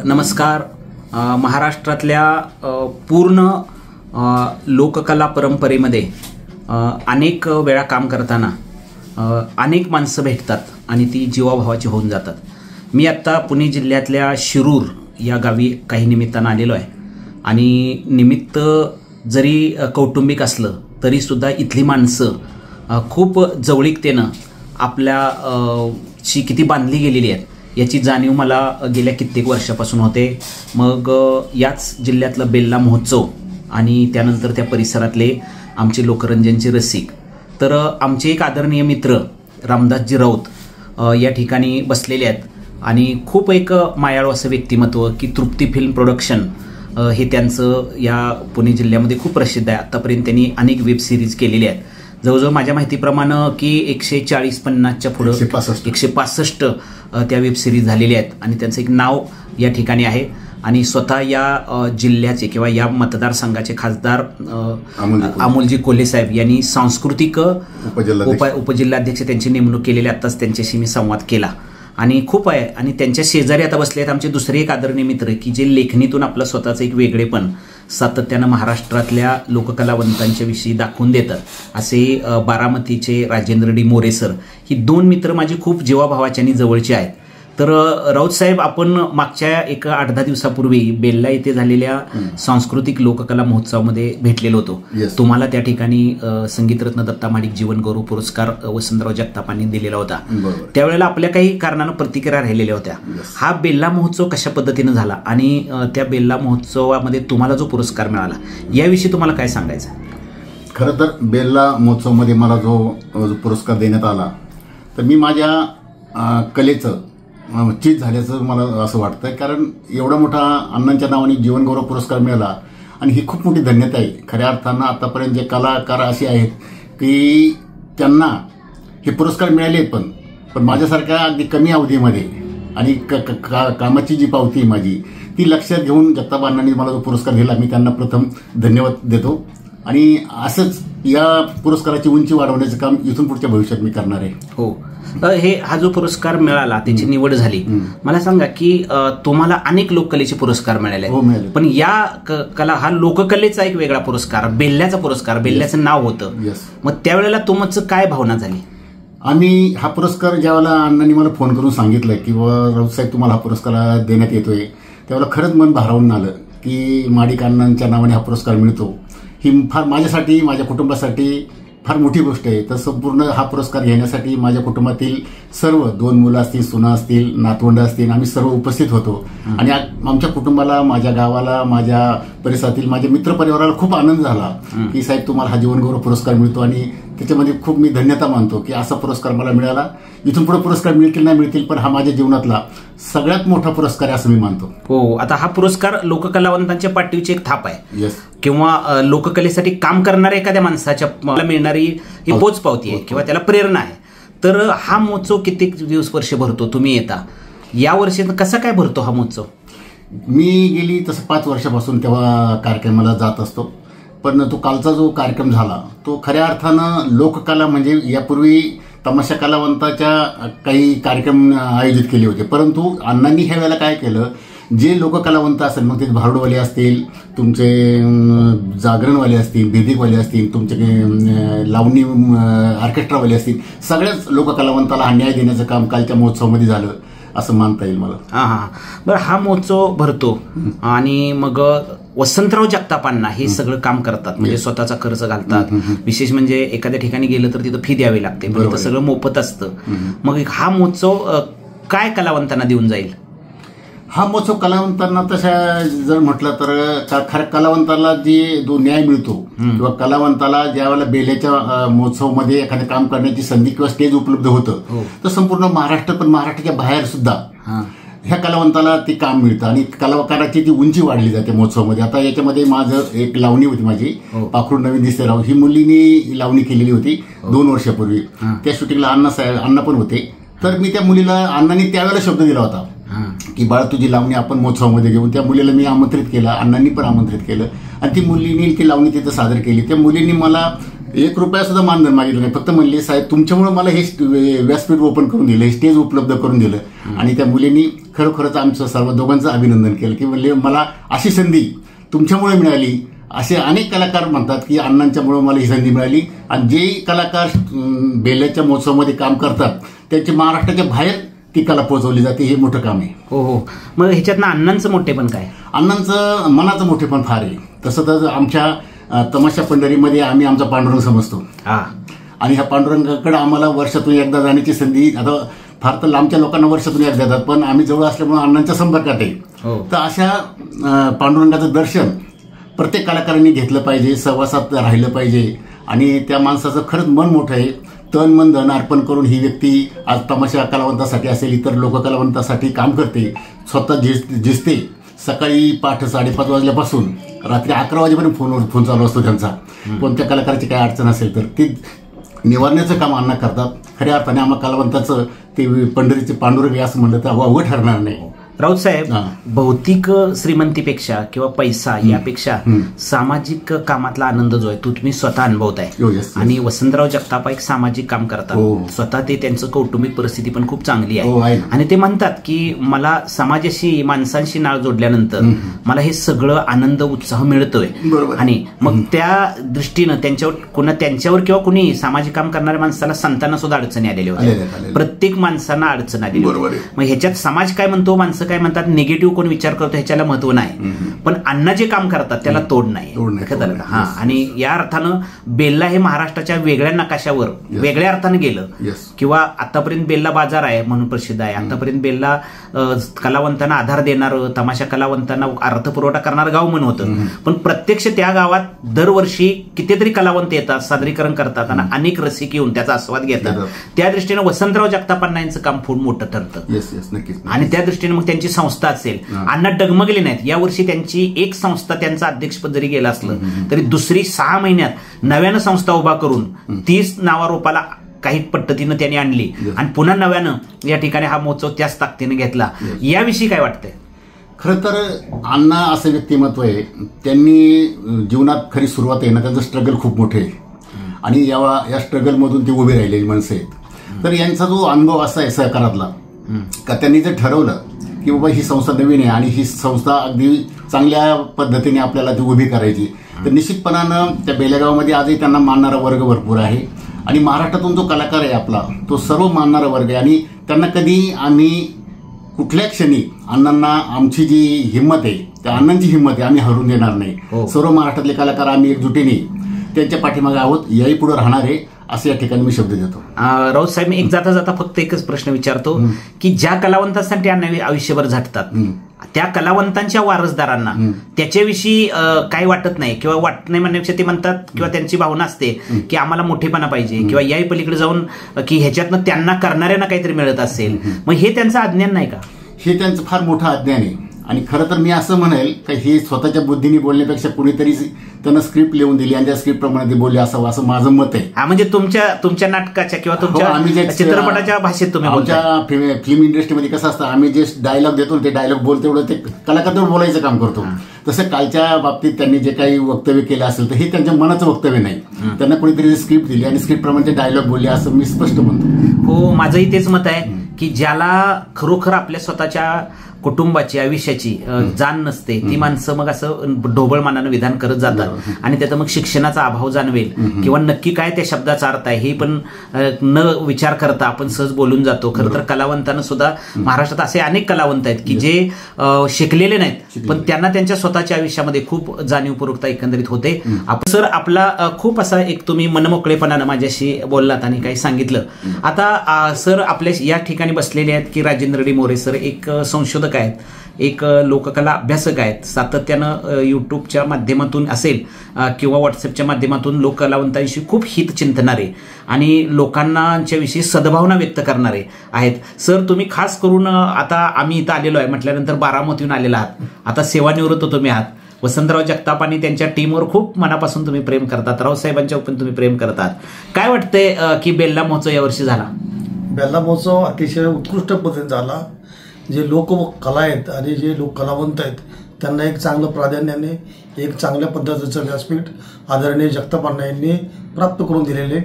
नमस्कार. महाराष्ट्रातल्या पूर्ण लोककला परंपरेमध्ये अनेक वेळा काम करताना अनेक माणसं भेटतात आणि ती जीवाभावाची होऊन जातात. मी आत्ता पुणे जिल्ह्यातल्या शिरूर या गावी काही निमित्तानं आलेलो आहे आणि निमित्त जरी कौटुंबिक असलं तरीसुद्धा इथली माणसं खूप जवळीकतेनं आपल्या शी किती बांधली गेलेली आहेत याची जाणीव मला गेल्या कित्येक वर्षापासून होते. मग याच जिल्ह्यातलं बेल्ला महोत्सव आणि त्यानंतर त्या परिसरातले आमचे लोकरंजनचे रसिक, तर आमचे एक आदरणीय मित्र रामदासजी राऊत या ठिकाणी बसलेले आहेत आणि खूप एक मायाळू असं व्यक्तिमत्व की तृप्ती फिल्म प्रोडक्शन हे त्यांचं या पुणे जिल्ह्यामध्ये खूप प्रसिद्ध आहे. आत्तापर्यंत त्यांनी अनेक वेब सिरीज केलेल्या आहेत. जवळजवळ माझ्या माहितीप्रमाणे की 140-50च्या पुढं 165 त्या वेब सिरीज झालेल्या आहेत आणि त्यांचं एक नाव या ठिकाणी आहे. आणि स्वतः या जिल्ह्याचे किंवा या मतदारसंघाचे खासदार अमोलजी कोल्हे साहेब यांनी सांस्कृतिक उपजिल्हाध्यक्ष त्यांची नेमणूक केलेली. आत्ताच त्यांच्याशी मी संवाद केला आणि खूप आहे. आणि त्यांच्या शेजारी आता बसले आहेत आमचे दुसरे एक आदरणीय मित्र की जे लेखणीतून आपलं स्वतःचं एक वेगळेपण सातत्यानं महाराष्ट्रातल्या लोककलावंतांच्या विषयी दाखवून देतात असे बारामतीचे राजेंद्र डी मोरे सर. ही दोन मित्र माझी खूप जीवाभावाच्या आणि जवळचे आहेत. तर राऊत साहेब, आपण मागच्या एक 8-10 दिवसापूर्वी बेल्ला येथे झालेल्या सांस्कृतिक लोककला महोत्सवामध्ये भेटलेलो होतो. तुम्हाला त्या ठिकाणी संगीतरत्न दत्ता माडिक जीवन गौरव पुरस्कार वसंतराव जगतापांनी दिलेला होता. त्यावेळेला आपल्या काही कारणानं प्रतिक्रिया राहिलेल्या होत्या. हा बेल्ला महोत्सव कशा पद्धतीनं झाला आणि त्या बेल्ला महोत्सवामध्ये तुम्हाला जो पुरस्कार मिळाला याविषयी तुम्हाला काय सांगायचं? खरं तर बेल्ला महोत्सवामध्ये मला जो पुरस्कार देण्यात आला तर मी माझ्या कलेचं चीज झाल्याचं मला असं वाटतं. कारण एवढा मोठा अण्णांच्या नावाने जीवनगौरव पुरस्कार मिळाला आणि ही खूप मोठी धन्यता आहे. खऱ्या अर्थानं आतापर्यंत जे कलाकार असे आहेत की त्यांना हे पुरस्कार मिळाले पण माझ्यासारख्या अगदी कमी अवधीमध्ये आणि कामाची जी पावती माझी ती लक्षात घेऊन जगताप अण्णांनी मला जो पुरस्कार दिला मी त्यांना प्रथम धन्यवाद देतो. आणि असंच या पुरस्काराची उंची वाढवण्याचं काम इथून पुढच्या भविष्यात मी करणार आहे. हो, हा जो पुरस्कार मिळाला त्याची निवड झाली. मला सांगा की तुम्हाला अनेक लोककलेचे पुरस्कार मिळाले. हो, मिळाले. पण या कला हा लोककलेचा एक वेगळा पुरस्कार, बेल्ल्याचा पुरस्कार, बेल्ल्याचं नाव होतं. मग त्यावेळेला तुमचं काय भावना झाली? आम्ही हा पुरस्कार ज्यावेळेला अण्णांनी मला फोन करून सांगितलं की राऊत साहेब तुम्हाला हा पुरस्कार देण्यात येतोय त्यावेळेला खरंच मन भारावून आलं की माडिक अण्णांच्या नावाने हा पुरस्कार मिळतो. ही फार माझ्यासाठी, माझ्या कुटुंबासाठी फार मोठी गोष्ट आहे. तर संपूर्ण हा पुरस्कार घेण्यासाठी माझ्या कुटुंबातील सर्व 2 मुलं असतील, सुना असतील, नातवंड असतील, आम्ही सर्व उपस्थित होतो. आणि आमच्या कुटुंबाला, माझ्या गावाला, माझ्या परिसरातील माझ्या मित्रपरिवाराला खूप आनंद झाला की साहेब तुम्हाला हा जीवनगौरव पुरस्कार मिळतो. आणि त्याच्यामध्ये खूप मी धन्यता मानतो की असा पुरस्कार मला मिळाला. इथून पुढे पुरस्कार मिळतील नाही मिळतील पण हा माझ्या जीवनातला सगळ्यात मोठा पुरस्कार आहे असं मी मानतो. हो, आता हा पुरस्कार लोककलावंतांच्या पाठीची एक थाप आहे. येस. किंवा लोककलेसाठी काम करणाऱ्या एखाद्या माणसाच्या मला मिळणारी ही पोचपावती आहे किंवा त्याला प्रेरणा आहे. तर हा महोत्सव कित्येक वर्ष भरतो, तुम्ही येता, या वर्षी कसा काय भरतो हा महोत्सव? मी गेली तसं 5 वर्षापासून तेव्हा कार्यक्रमाला जात असतो. पण तो कालचा जो कार्यक्रम झाला तो खऱ्या अर्थानं लोककला म्हणजे यापूर्वी तमाशा कलावंताच्या काही कार्यक्रम आयोजित केले होते, परंतु अण्णांनी ह्या वेळेला काय केलं, जे लोककलावंत असेल मग ते भारुडवाले असतील, तुमचे जागरणवाले असतील, भेदिकवाले असतील, तुमचे लावणी ऑर्केस्ट्रावाले असतील, सगळ्याच लोककलावंताला हा न्याय देण्याचं काम कालच्या महोत्सवामध्ये झालं असं मानता येईल मला. बरं, हा महोत्सव भरतो आणि मग वसंतराव जगतापांना हे सगळं काम करतात, म्हणजे स्वतःचा खर्च घालतात. विशेष म्हणजे एखाद्या ठिकाणी गेलं तर तिथं फी द्यावी लागते, पण सगळं मोफत असतं. मग हा महोत्सव काय कलावंतांना देऊन जाईल? हा महोत्सव कलावंतांना तशा जर म्हटलं तर खऱ्या कलावंताला जो न्याय मिळतो किंवा कलावंताला ज्यावेळेला बेल्ल्याच्या महोत्सवामध्ये एखादं काम करण्याची संधी किंवा स्टेज उपलब्ध होतं तर संपूर्ण महाराष्ट्र पण महाराष्ट्राच्या बाहेर सुद्धा ह्या कलावंताला ते काम मिळतं आणि कलाकाराची ती उंची वाढली जाते महोत्सवामध्ये. आता याच्यामध्ये माझं एक लावणी होती माझी, पाखरू नवीन दिसते राव, ही मुलींनी लावणी केलेली होती 2 वर्षापूर्वी. त्या शूटिंगला अण्णा पण होते. तर मी त्या मुलीला, अण्णांनी त्यावेळेला शब्द दिला होता की बाळा तुझी लावणी आपण महोत्सवामध्ये घेऊन, त्या मुलीला मी आमंत्रित केलं, अण्णांनी पण आमंत्रित केलं आणि ती मुलींनी ती लावणी तिथं सादर केली. त्या मुलींनी मला 1 रुपया सुद्धा मानधन मागितलं नाही. फक्त म्हणले साहेब तुमच्यामुळे मला हे व्यासपीठ ओपन करून दिलं, हे स्टेज उपलब्ध करून दिलं. आणि त्या मुलींनी खरोखरच आमचं सर्व दोघांचं अभिनंदन केलं की म्हणले मला अशी संधी तुमच्यामुळे मिळाली. असे अनेक कलाकार म्हणतात की अण्णांच्यामुळे मला ही संधी मिळाली. आणि जे कलाकार बेल्याच्या महोत्सवामध्ये काम करतात त्यांची महाराष्ट्राच्या बाहेर ती कला पोहोचवली जाते, हे मोठं काम आहे. हो हो. मग ह्याच्यातनं अण्णांचं मोठेपण काय? अण्णांचं मनाचं मोठेपण फार आहे. तसं तर आमच्या तमाशा पंढरीमध्ये आम्ही आमचा पांडुरंग समजतो. आणि ह्या पांडुरंगाकडे आम्हाला वर्षातून एकदा जाण्याची संधी, आता फार तर लांबच्या लोकांना वर्षातून एकदा जातात, पण आम्ही जवळ असल्यामुळे अण्णांच्या संपर्कात आहे. तर अशा पांडुरंगाचं दर्शन प्रत्येक कलाकारांनी घेतलं पाहिजे, सहवासात राहिलं पाहिजे. आणि त्या माणसाचं खरंच मन मोठं आहे. तन मन धन अर्पण करून ही व्यक्ती आज तमाशा कलावंतासाठी असेल, इतर लोककलावंतासाठी काम करते, स्वतः झिजते. सकाळी 5:30 वाजल्यापासून रात्री 11 वाजेपर्यंत फोन चालू असतो त्यांचा. कोणत्या कलाकाराची काय अडचण असेल तर ते निवारण्याचं काम अण्णा करतात. खऱ्या अर्थाने आम्हा कलावंताचं ते पंढरीचे पांडुरंग असं म्हणलं तर अवघड ठरणार नाही. राऊत साहेब, भौतिक श्रीमंतीपेक्षा किंवा पैसा यापेक्षा सामाजिक कामातला आनंद जो आहे तो तुम्ही स्वतः अनुभवताय. आणि वसंतराव जगताप एक सामाजिक काम करतात स्वतः. ते त्यांचं कौटुंबिक परिस्थिती पण खूप चांगली आहे. आणि ते म्हणतात की मला समाजाशी माणसांशी नाळ जोडल्यानंतर मला हे सगळं आनंद उत्साह मिळतोय. आणि मग त्या दृष्टीनं त्यांच्यावर किंवा कुणी सामाजिक काम करणाऱ्या माणसाला संतांना सुद्धा अडचणी आलेल्या होत्या. प्रत्येक माणसांना अडचण आलेली होती. मग ह्याच्यात समाज काय म्हणतो, माणसं काय म्हणतात, निगेटिव्ह कोण विचार करतो ह्याच्याला महत्व नाही. पण अण्णा जे काम करतात त्याला तोड नाही. हा. आणि या अर्थानं बेल्ला हे महाराष्ट्राच्या वेगळ्या नकाशावर वेगळ्या अर्थानं गेलं. किंवा आतापर्यंत बेल्ला बाजार आहे म्हणून प्रसिद्ध आहे. आतापर्यंत बेल्ला कलावंतांना आधार देणारं, तमाशा कलावंतांना अर्थपुरवठा करणारं गाव म्हणून होतं. पण प्रत्यक्ष त्या गावात दरवर्षी कितीतरी कलावंत येतात, सादरीकरण करतात आणि अनेक रसिक येऊन त्याचा आस्वाद घेतात. त्या दृष्टीनं वसंतराव जगतापांना यांचं काम खूप मोठं ठरतं. आणि त्या दृष्टीने मग त्यांची संस्था असेल, अण्णा डगमगले नाहीत. यावर्षी त्यांची एक संस्था, त्यांचं अध्यक्षपद जरी गेलं असलं तरी दुसरी 6 महिन्यात नव्यानं संस्था उभा करून 30 नावारूपाला काही पद्धतीनं त्यांनी आणली आणि पुन्हा नव्यानं या ठिकाणी हा महोत्सव त्याच ताकदीने घेतला. याविषयी काय वाटतंय? खरं तर अण्णा असं व्यक्तिमत्व आहे, त्यांनी जीवनात खरी सुरुवात आहे ना, त्यांचं स्ट्रगल खूप मोठे आहे. आणि या स्ट्रगलमधून ते उभे राहिलेली माणसं आहेत. तर यांचा जो अनुभव असा आहे सहकारातला, का त्यांनी जर ठरवलं की बाबा ही संस्था नवीन आहे आणि ही संस्था अगदी चांगल्या पद्धतीने आपल्याला ती उभी करायची, तर निश्चितपणानं त्या बेलेगावमध्ये आजही त्यांना मानणारा वर्ग भरपूर आहे. आणि महाराष्ट्रातून जो कलाकार आहे आपला, तो सर्व मानणारा वर्ग आहे. आणि त्यांना कधी आम्ही कुठल्या क्षणी अण्णांना आमची जी हिंमत आहे, त्या अण्णांची हिंमत आहे, आम्ही हरून देणार नाही. सर्व महाराष्ट्रातले कलाकार आम्ही एकजुटीने त्यांच्या पाठीमागे आहोत, याही पुढे राहणार आहे, असं या ठिकाणी मी शब्द देतो. राऊत साहेब, मी एक जाता जाता फक्त एकच प्रश्न विचारतो की ज्या कलावंतांसाठी अण्णा आयुष्यभर झटतात, त्या कलावंतांच्या वारसदारांना त्याच्याविषयी काय वाटत नाही किंवा वाटत नाही म्हणण्यापेक्षा ते म्हणतात किंवा त्यांची भावना असते की आम्हाला मोठेपणा पाहिजे किंवा याही पलीकडे जाऊन की ह्याच्यातनं त्यांना करणाऱ्यांना काहीतरी मिळत असेल, मग हे त्यांचं अज्ञान नाही का? हे त्यांचं फार मोठं अज्ञान आहे. आणि खरं तर मी असं म्हणेल की हे स्वतःच्या बुद्धीने बोलण्यापेक्षा कुणीतरी त्यांना स्क्रिप्ट लिहून दिली आणि त्या स्क्रिप्ट प्रमाणे ते बोलले असावं, असं माझं मत आहे. हा, म्हणजे तुमच्या नाटकाच्या किंवा तुमच्या चित्रपटाच्या भाषेत तुम्ही आमच्या फिल्म इंडस्ट्रीमध्ये कसं असतं, आम्ही जे डायलॉग देतो ते डायलॉग बोलतो एवढं ते कलाकार बोलायचं काम करतो. तसं कालच्या बाबतीत त्यांनी जे काही वक्तव्य केलं असेल तर हे त्यांच्या मनाचं वक्तव्य नाही. त्यांना कोणीतरी स्क्रिप्ट दिली आणि स्क्रिप्ट प्रमाणे ते डायलॉग बोलले असं मी स्पष्ट म्हणतो. हो, माझंही तेच मत आहे की ज्याला खरोखर आपल्या स्वतःच्या कुटुंबाची आयुष्याची जाण नसते ती माणसं मग असं ढोबळमानानं विधान करत जातात आणि त्यात मग शिक्षणाचा अभाव जाणवेल किंवा नक्की काय त्या शब्दाचा अर्थ आहे हे पण न विचार करता आपण सहज बोलून जातो. खरं तर कलावंतांना सुद्धा महाराष्ट्रात असे अनेक कलावंत आहेत की जे शिकलेले नाहीत पण त्यांना त्यांच्या स्वतःच्या आयुष्यामध्ये खूप जाणीवपूर्वकता एकंदरीत होते. आपण सर आपला खूप असा एक तुम्ही मनमोकळेपणानं माझ्याशी बोललात आणि काही सांगितलं. आता सर आपल्या या ठिकाणी बसलेले आहेत की राजेंद्र डी मोरे सर एक संशोधक आहेत, एक लोककला अभ्यासक आहेत, सातत्यानं युट्यूबच्या माध्यमातून असेल किंवा व्हॉट्सअपच्या माध्यमातून लोककलावंतांशी खूप हित चिंतणारे आणि लोकांच्या विषयी सद्भावना व्यक्त करणारे आहेत. सर तुम्ही खास करून आता आम्ही इथं आलेलो आहे म्हटल्यानंतर बारामतीहून आलेला आहात, आता सेवानिवृत्त तुम्ही आहात. वसंतराव जगताप आणि त्यांच्या टीमवर खूप मनापासून तुम्ही प्रेम करतात, रावसाहेबांच्या पण तुम्ही प्रेम करतात. काय वाटतंय की बेल्ला महोत्सव यावर्षी झाला? बेल्ला महोत्सव अतिशय उत्कृष्ट पद्धतीने झाला. जे लोककला आहेत आणि जे लोक कलावंत आहेत त्यांना एक चांगलं प्राधान्याने एक चांगल्या पद्धतीचं व्यासपीठ आदरणीय जगताप अण्णा यांनी प्राप्त करून दिलेले.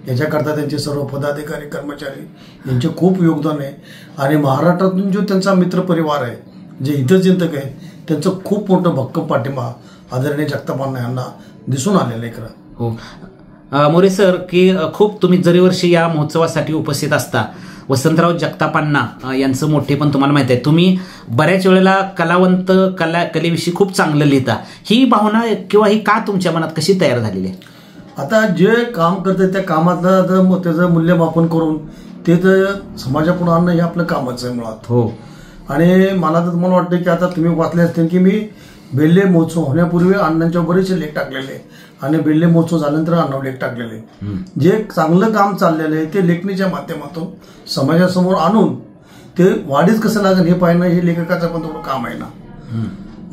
याच्याकरता त्यांचे सर्व पदाधिकारी कर्मचारी यांचे खूप योगदान आहे. आणि महाराष्ट्रातून जो त्यांचा मित्रपरिवार आहे, जे हितचिंतक आहे, त्यांचं खूप मोठं भक्कम पाठिंबा आदरणीय जगताप अण्णा यांना दिसून आलेलं आहे. खरं हो मोरे सर, की खूप तुम्ही दरवर्षी या महोत्सवासाठी उपस्थित असता. वसंतराव जगतापांना यांचं मोठेपण तुम्हाला माहिती आहे. तुम्ही बऱ्याच वेळेला कलावंत कलेविषयी खूप चांगलं लिहिता. ही भावना किंवा ही का तुमच्या मनात कशी तयार झालेली आहे? आता जे काम करते त्या कामातलं त्याचं मूल्यमापन करून ते तर समाजापुढे आणणं हे आपलं कामच आहे मुळात. हो. आणि मला तर तुम्हाला वाटतं की आता तुम्ही वाचले असतील की मी बेल्ले महोत्सव होण्यापूर्वी अण्णांच्या बरेचसे लेख टाकलेले आणि बेल्ले महोत्सव झाल्यानंतर अण्णावर लेख टाकलेले. जे चांगलं काम चाललेलं आहे ते लेखणीच्या माध्यमातून समाजासमोर आणून ते वाढीच कसं लागेल हे पाहणं हे लेखकाचं पण थोडं काम आहे ना.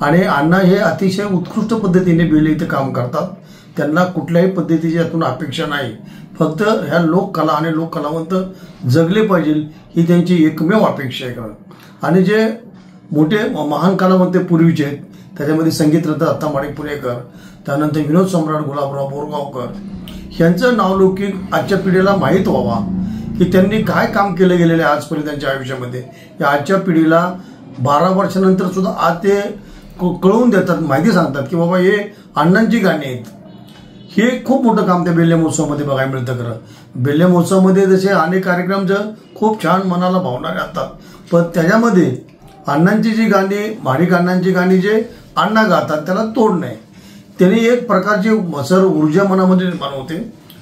आणि अण्णा हे अतिशय उत्कृष्ट पद्धतीने बेल्ले इथे काम करतात. त्यांना कुठल्याही पद्धतीची यातून अपेक्षा नाही. फक्त ह्या लोककला आणि लोककलावंत जगले पाहिजे ही त्यांची एकमेव अपेक्षा आहे. आणि जे मोठे महान कलावंत पूर्वीचे आहेत त्याच्यामध्ये संगीतरत्न दत्ता माडिक पुणेकर, त्यानंतर विनोद सम्राट गुलाबराव बोरगावकर, यांचं नावलौकिक आजच्या पिढीला माहीत व्हावा की त्यांनी काय काम केलं गेलेलं आहे आजपर्यंत त्यांच्या आयुष्यामध्ये. या आजच्या पिढीला 12 वर्षानंतर सुद्धा आज ते कळवून देतात, माहिती सांगतात की बाबा हे अण्णांची गाणी आहेत. हे खूप मोठं काम त्या बेल्ले महोत्सवामध्ये बघायला मिळतं. खरं बेल्ले महोत्सवामध्ये जसे अनेक कार्यक्रम खूप छान मनाला भावणारे असतात, पण त्याच्यामध्ये अण्णांची जी गाणी, माडिक अण्णांची गाणी जे अण्णा गातात त्याला तोड नाही. त्यांनी एक प्रकारची ऊर्जा मनामध्ये निर्माण होते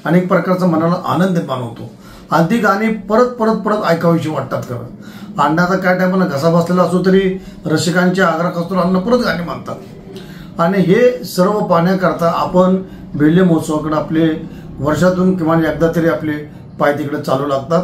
आणि एक प्रकारचा मनाला आनंद निर्माण होतो आणि ती गाणी परत परत परत ऐकावीशी वाटतात. खरं अण्णाचा काय टायमाला घसा बसलेला असतो तरी रसिकांच्या आग्रह असतो अण्णा परत गाणी मागतात. आणि हे सर्व पाहण्याकरता आपण बेल्ले महोत्सवाकडे आपले वर्षातून किमान एकदा तरी आपले पाय तिकडे चालू लागतात.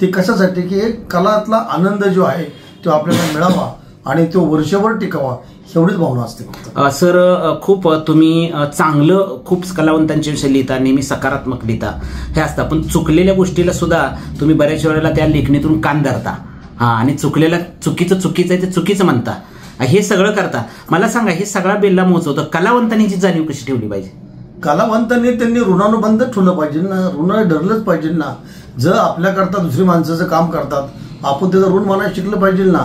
ते कशासाठी की एक कलातला आनंद जो आहे तो आपल्याला मिळावा आणि तो वर्षभर टिकावा एवढीच भावना असते. सर खूप तुम्ही चांगलं खूप कलावंतांच्या विषयी लिहिता, नेहमी सकारात्मक लिहिता हे असतं, पण चुकलेल्या गोष्टीला सुद्धा तुम्ही बऱ्याच वेळेला त्या लेखणीतून कान धरता. आणि चुकीचं आहे ते चुकीचं म्हणता, हे सगळं करता. मला सांगा, हे सगळा बेल्ला महोत्सव होतं, कलावंतांनी जाणीव कशी ठेवली पाहिजे? कलावंतांनी त्यांनी ऋणानुबंध ठेवलं पाहिजे ना, ऋण धरलंच पाहिजे ना. जर आपल्याकरता दुसरी माणसाचं काम करतात आपण त्याचं ऋण मानायला शिकलं पाहिजे ना.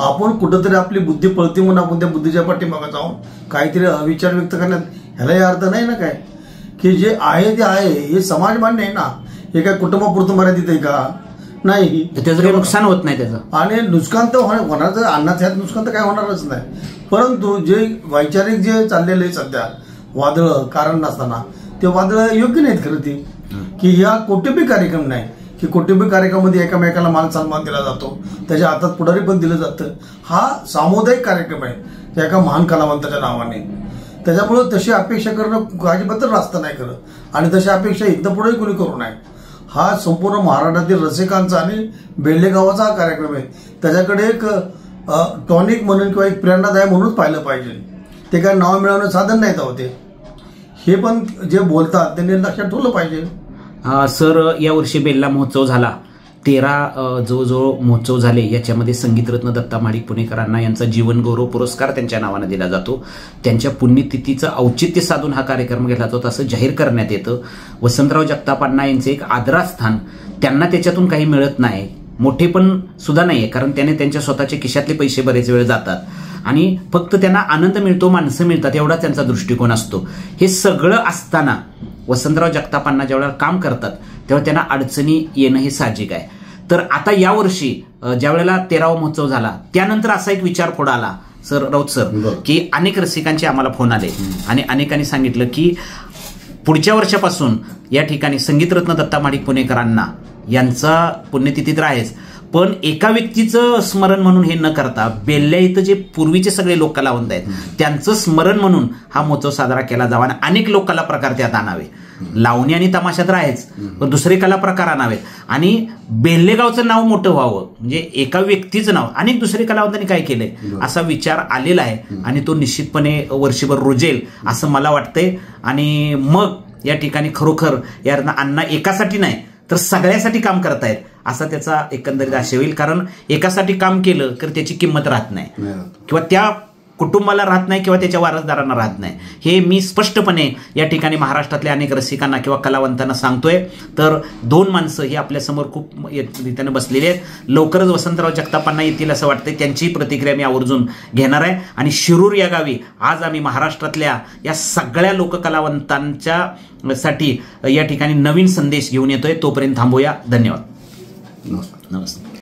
आपण कुठंतरी आपली बुद्धी पळते म्हणून आपण त्या बुद्धीच्या पाठीमागे जाऊन काहीतरी विचार व्यक्त करण्यात ह्यालाही अर्थ नाही ना. काय की जे आहे ते आहे हे समाज मान्य आहे ना. हे काय कुटुंबापुरतं मर्यादित आहे का? नाही. त्याचं काही नुकसान होत नाही त्याचं. आणि नुकसान तर होणार, तर अन्नाचं ह्यात नुकसान तर काय होणारच नाही. परंतु जे वैचारिक जे चाललेलं आहे सध्या वादळ कारण नसताना ते वादळ योग्य नाहीत. खरं ती की या कौटुंबिक कार्यक्रम नाही की कौटुंबिक कार्यक्रमामध्ये एकामेकाला मान सन्मान दिला जातो, त्याच्या हातात पुढारी पण दिलं जातं. हा सामुदायिक कार्यक्रम आहे त्या एका महान कलावंताच्या नावाने. त्याच्यामुळे तशी अपेक्षा करणं अजिबात रास्त नाही खरं. आणि तशी अपेक्षा इथं पुढेही कोणी करू नये. हा संपूर्ण महाराष्ट्रातील रसिकांचा आणि बेल्ले गावाचा हा कार्यक्रम आहे. त्याच्याकडे एक टॉनिक म्हणून किंवा एक प्रेरणादायक म्हणूनच पाहिलं पाहिजे. ते काय नाव मिळवणं साधन नाही होते. हे पण जे बोलतात त्यांनी लक्षात ठेवलं पाहिजे. सर यावर्षी बेल्ला महोत्सव झाला, 13 जवळजवळ महोत्सव झाले. याच्यामध्ये संगीतरत्न दत्ता माडिक पुणेकरांना यांचा जीवन गौरव पुरस्कार त्यांच्या नावाने दिला जातो. त्यांच्या पुण्यतिथीचं औचित्य साधून हा कार्यक्रम घेतला जातो असं जाहीर करण्यात येतं. वसंतराव जगतापांना यांचे एक आदरास्थान, त्यांना त्याच्यातून काही मिळत नाही, मोठेपण सुद्धा नाहीये, कारण त्याने त्यांच्या स्वतःच्या खिशातले पैसे बरेच वेळ जातात आणि फक्त त्यांना आनंद मिळतो, माणसं मिळतात, एवढा त्यांचा दृष्टिकोन असतो. हे सगळं असताना वसंतराव जगतापांना ज्यावेळेला काम करतात तेव्हा त्यांना अडचणी येणं हे साहजिक आहे. तर आता यावर्षी ज्या वेळेला 13वा महोत्सव झाला त्यानंतर असा एक विचार पुढे आला सर, राऊत सर, की अनेक रसिकांचे आम्हाला फोन आले आणि अनेकांनी सांगितलं की पुढच्या वर्षापासून या ठिकाणी संगीतरत्न दत्ता माडिक पुणेकरांना यांचा पुण्यतिथी तर आहेच, पण एका व्यक्तीचं स्मरण म्हणून हे न करता बेल्ल्या इथं जे पूर्वीचे सगळे लोक कलावंत आहेत त्यांचं स्मरण म्हणून हा महोत्सव साजरा केला जावा आणि अनेक लोक कला प्रकार त्यात आणावे. लावणी आणि तमाशा तर आहेच, पण दुसरे कला प्रकार आणावेत आणि बेल्लेगावचं नाव मोठं व्हावं, म्हणजे एका व्यक्तीचं नाव. अनेक दुसरे कलावंतांनी काय केलंय असा विचार आलेला आहे आणि तो निश्चितपणे वर्षभर रुजेल असं मला वाटतंय. आणि मग या ठिकाणी खरोखर या अण्णा एकासाठी नाही तर सगळ्यासाठी काम करतायत असा त्याचा एकंदरीत आशय होईल. कारण एकासाठी काम केलं तर त्याची किंमत राहत नाही किंवा त्या कुटुंबाला राहत नाही किंवा त्याच्या वारसदारांना राहत नाही. हे मी स्पष्टपणे या ठिकाणी महाराष्ट्रातल्या अनेक रसिकांना किंवा कलावंतांना सांगतोय. तर 2 माणसं ही आपल्यासमोर खूप रीतीने बसलेली आहेत. लवकरच वसंतराव जगतापांना येतील असं वाटतंय. त्यांची प्रतिक्रिया मी आवर्जून घेणार आहे. आणि शिरूर या गावी आज आम्ही महाराष्ट्रातल्या या सगळ्या लोककलावंतांच्या साठी या ठिकाणी नवीन संदेश घेऊन येतोय. तोपर्यंत थांबूया. धन्यवाद. नमस्कार. नमस्कार.